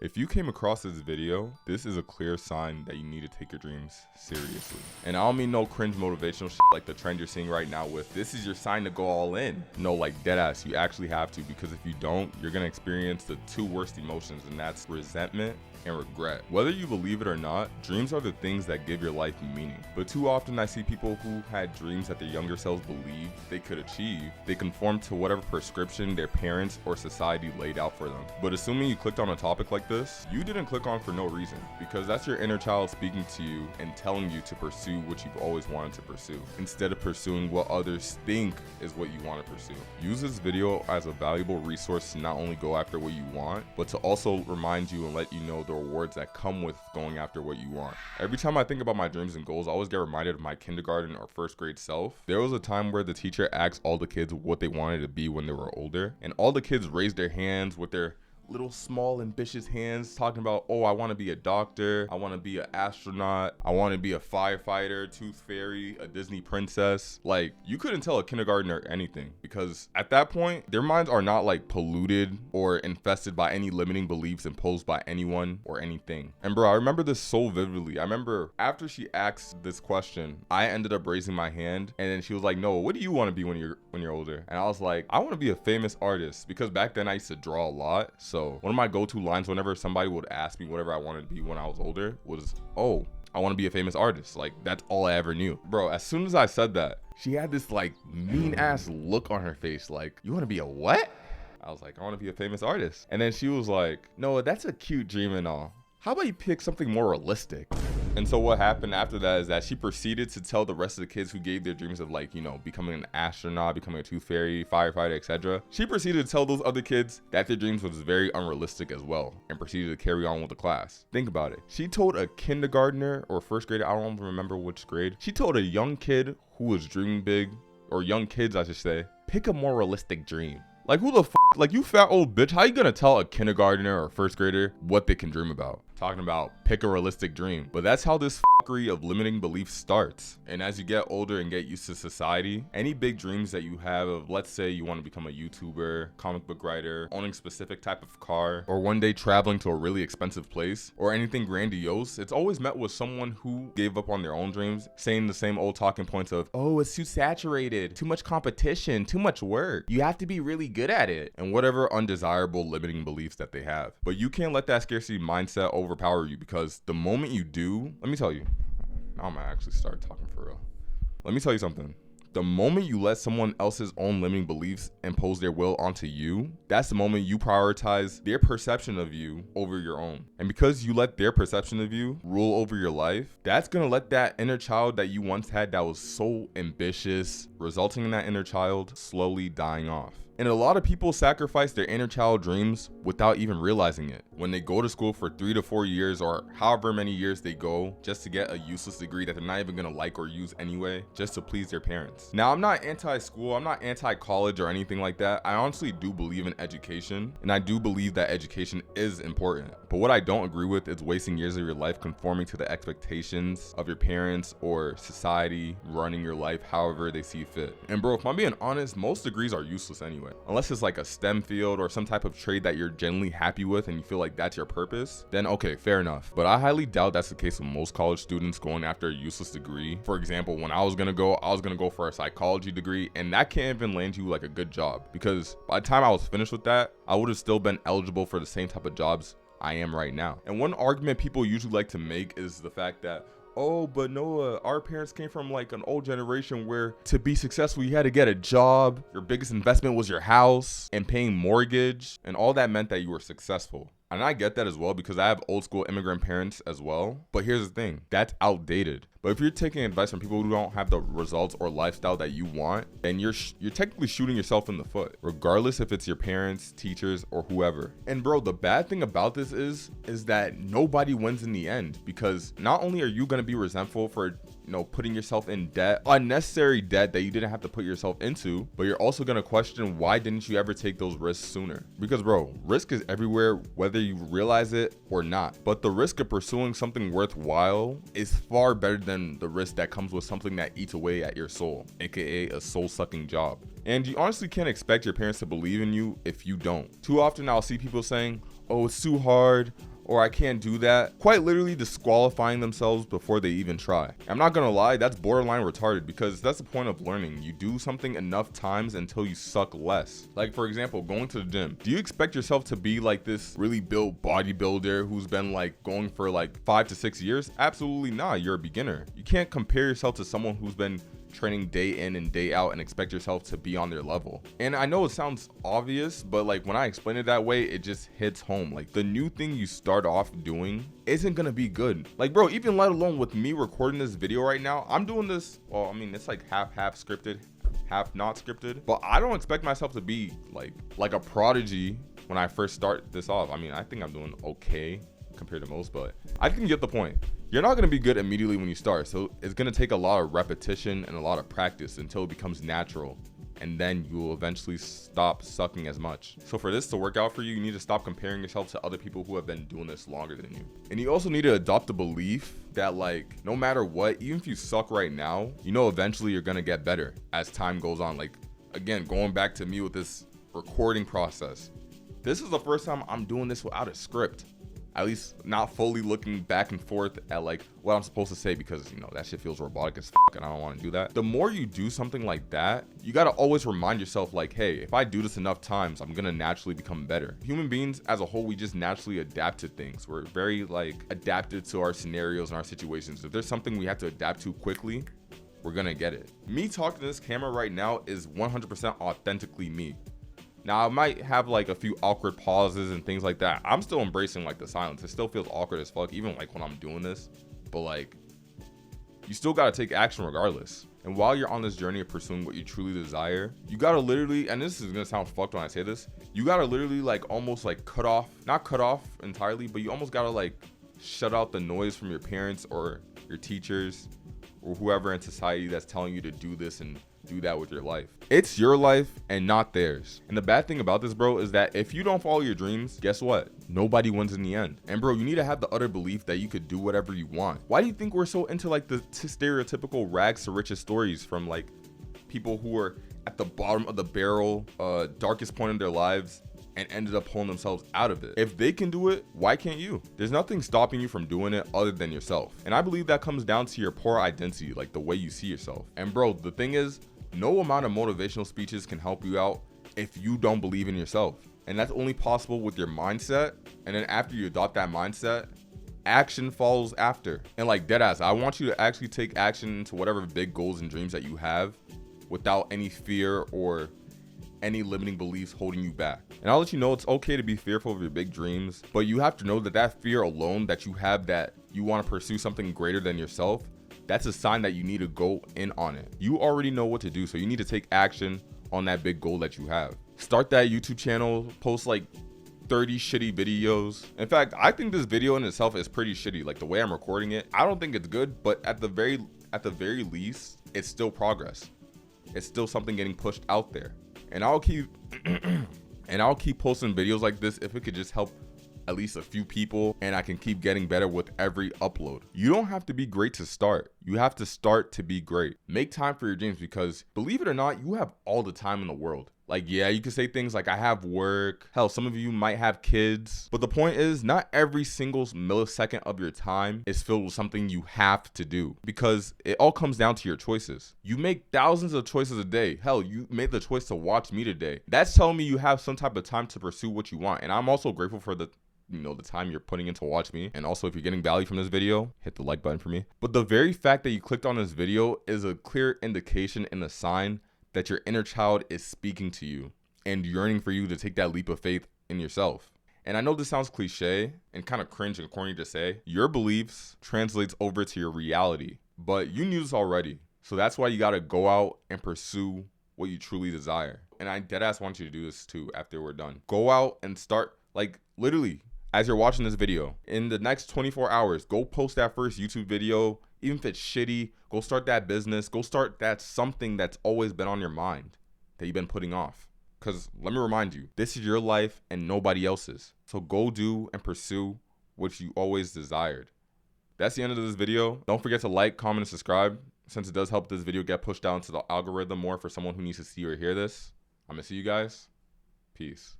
If you came across this video, this is a clear sign that you need to take your dreams seriously. And I don't mean no cringe motivational shit like the trend you're seeing right now with this is your sign to go all in. No, like deadass, you actually have to, because if you don't, you're gonna experience the two worst emotions, and that's resentment and regret. Whether you believe it or not, dreams are the things that give your life meaning. But too often I see people who had dreams that their younger selves believed they could achieve. They conform to whatever prescription their parents or society laid out for them. But assuming you clicked on a topic like this, you didn't click on for no reason, because that's your inner child speaking to you and telling you to pursue what you've always wanted to pursue, instead of pursuing what others think is what you want to pursue. Use this video as a valuable resource to not only go after what you want, but to also remind you and let you know the rewards that come with going after what you want. Every time I think about my dreams and goals, I always get reminded of my kindergarten or first grade self. There was a time where the teacher asked all the kids what they wanted to be when they were older, and all the kids raised their hands with their little small ambitious hands talking about, oh, I want to be a doctor, I want to be an astronaut, I want to be a firefighter, tooth fairy, a Disney princess. Like, you couldn't tell a kindergartner anything, because at that point their minds are not like polluted or infested by any limiting beliefs imposed by anyone or anything. And bro, I remember this so vividly. I remember after she asked this question, I ended up raising my hand, and then she was like, no, what do you want to be when you're older? And I was like, I want to be a famous artist, because back then I used to draw a lot. So one of my go-to lines whenever somebody would ask me whatever I wanted to be when I was older was, oh, I want to be a famous artist. Like, that's all I ever knew. Bro, as soon as I said that, she had this like mean ass look on her face, like, you want to be a what? I was like, I want to be a famous artist. And then she was like, no, that's a cute dream and all. How about you pick something more realistic? And so what happened after that is that she proceeded to tell the rest of the kids who gave their dreams of, like, you know, becoming an astronaut, becoming a tooth fairy, firefighter, etc. She proceeded to tell those other kids that their dreams was very unrealistic as well, and proceeded to carry on with the class. Think about it. She told a kindergartner or first grader, I don't remember which grade. She told a young kid who was dreaming big, or young kids I should say, pick a more realistic dream. Like, who the f***, like, you fat old bitch, how you gonna tell a kindergartner or first grader what they can dream about? Talking about pick a realistic dream. But that's how this f***ery of limiting beliefs starts. And as you get older and get used to society, any big dreams that you have of, let's say you want to become a YouTuber, comic book writer, owning a specific type of car, or one day traveling to a really expensive place, or anything grandiose, it's always met with someone who gave up on their own dreams, saying the same old talking points of, oh, it's too saturated, too much competition, too much work, you have to be really good at it, and whatever undesirable limiting beliefs that they have. But you can't let that scarcity mindset overpower you, because the moment you do, let me tell you, now I'm gonna actually start talking for real. Let me tell you something. The moment you let someone else's own limiting beliefs impose their will onto you, that's the moment you prioritize their perception of you over your own. And because you let their perception of you rule over your life, that's gonna let that inner child that you once had that was so ambitious, resulting in that inner child slowly dying off. And a lot of people sacrifice their inner child dreams without even realizing it. When they go to school for 3 to 4 years, or however many years they go, just to get a useless degree that they're not even gonna like or use anyway, just to please their parents. Now, I'm not anti-school, I'm not anti-college or anything like that. I honestly do believe in education, and I do believe that education is important. But what I don't agree with is wasting years of your life conforming to the expectations of your parents or society running your life however they see fit. And bro, if I'm being honest, most degrees are useless anyway. Unless it's like a STEM field or some type of trade that you're genuinely happy with and you feel like that's your purpose, then okay, fair enough. But I highly doubt that's the case with most college students going after a useless degree. For example, when I was gonna go for a psychology degree, and that can't even land you like a good job, because by the time I was finished with that, I would have still been eligible for the same type of jobs I am right now. And one argument people usually like to make is the fact that, oh, but Noah, our parents came from like an old generation where to be successful, you had to get a job. Your biggest investment was your house and paying mortgage, and all that meant that you were successful. And I get that as well, because I have old school immigrant parents as well. But here's the thing, that's outdated. But if you're taking advice from people who don't have the results or lifestyle that you want, then you're technically shooting yourself in the foot, regardless if it's your parents, teachers, or whoever. And bro, the bad thing about this is that nobody wins in the end, because not only are you gonna be resentful for, you know, putting yourself in debt, unnecessary debt that you didn't have to put yourself into, but you're also gonna question, why didn't you ever take those risks sooner? Because bro, risk is everywhere, whether you realize it or not. But the risk of pursuing something worthwhile is far better than the risk that comes with something that eats away at your soul, aka a soul-sucking job. And you honestly can't expect your parents to believe in you if you don't. Too often I'll see people saying, oh, it's too hard, or I can't do that, quite literally disqualifying themselves before they even try. I'm not gonna lie, that's borderline retarded, because that's the point of learning. You do something enough times until you suck less. Like for example, going to the gym. Do you expect yourself to be like this really built bodybuilder who's been like going for like 5 to 6 years? Absolutely not. You're a beginner. You can't compare yourself to someone who's been training day in and day out and expect yourself to be on their level. And I know it sounds obvious, but like when I explain it that way, it just hits home. Like the new thing you start off doing isn't gonna be good. Like bro, even let alone with me recording this video right now, I'm doing this, well, I mean, it's like half scripted, half not scripted, but I don't expect myself to be like a prodigy when I first start this off. I mean, I think I'm doing okay compared to most, but I think you get the point. You're not going to be good immediately when you start, so it's going to take a lot of repetition and a lot of practice until it becomes natural, and then you will eventually stop sucking as much. So for this to work out for you, you need to stop comparing yourself to other people who have been doing this longer than you. And you also need to adopt the belief that like no matter what, even if you suck right now, you know eventually you're going to get better as time goes on. Like again, going back to me with this recording process, this is the first time I'm doing this without a script. At least not fully looking back and forth at like what I'm supposed to say, because you know that shit feels robotic as fuck and I don't want to do that. The more you do something like that, you got to always remind yourself like, hey, if I do this enough times, I'm gonna naturally become better. Human beings as a whole, we just naturally adapt to things. We're very like adapted to our scenarios and our situations. If there's something we have to adapt to quickly, we're gonna get it. Me talking to this camera right now is 100% authentically me. Now I might have like a few awkward pauses and things like that. I'm still embracing like the silence. It still feels awkward as fuck, even like when I'm doing this, but like you still got to take action regardless. And while you're on this journey of pursuing what you truly desire, you got to literally, and this is gonna sound fucked when I say this, you got to literally like almost like not cut off entirely, but you almost got to like shut out the noise from your parents or your teachers or whoever in society that's telling you to do this and do that with your life. It's your life and not theirs. And the bad thing about this, bro, is that if you don't follow your dreams, guess what? Nobody wins in the end. And bro, you need to have the utter belief that you could do whatever you want. Why do you think we're so into like the stereotypical rags to riches stories from like people who are at the bottom of the barrel, darkest point in their lives, and ended up pulling themselves out of it? If they can do it, why can't you? There's nothing stopping you from doing it other than yourself. And I believe that comes down to your poor identity, like the way you see yourself. And bro, the thing is, no amount of motivational speeches can help you out if you don't believe in yourself. And that's only possible with your mindset. And then after you adopt that mindset, action follows after. And like deadass, I want you to actually take action into whatever big goals and dreams that you have without any fear or any limiting beliefs holding you back. And I'll let you know it's okay to be fearful of your big dreams, but you have to know that that fear alone that you have, that you want to pursue something greater than yourself, that's a sign that you need to go in on it. You already know what to do, so you need to take action on that big goal that you have. Start that YouTube channel, post like 30 shitty videos. In fact, I think this video in itself is pretty shitty. Like the way I'm recording it, I don't think it's good, but at the very least, it's still progress. It's still something getting pushed out there. And I'll keep posting videos like this if it could just help at least a few people, and I can keep getting better with every upload. You don't have to be great to start. You have to start to be great. Make time for your dreams, because believe it or not, you have all the time in the world. Like, yeah, you can say things like I have work. Hell, some of you might have kids. But the point is, not every single millisecond of your time is filled with something you have to do, because it all comes down to your choices. You make thousands of choices a day. Hell, you made the choice to watch me today. That's telling me you have some type of time to pursue what you want. And I'm also grateful for the time you're putting in to watch me. And also, if you're getting value from this video, hit the like button for me. But the very fact that you clicked on this video is a clear indication and a sign that your inner child is speaking to you and yearning for you to take that leap of faith in yourself. And I know this sounds cliche and kind of cringe and corny to say. Your beliefs translates over to your reality, but you knew this already. So that's why you got to go out and pursue what you truly desire. And I deadass want you to do this too after we're done. Go out and start, like, literally, as you're watching this video, in the next 24 hours, go post that first YouTube video. Even if it's shitty, go start that business. Go start that something that's always been on your mind that you've been putting off. Because let me remind you, this is your life and nobody else's. So go do and pursue what you always desired. That's the end of this video. Don't forget to like, comment, and subscribe, since it does help this video get pushed down to the algorithm more for someone who needs to see or hear this. I'm going to see you guys. Peace.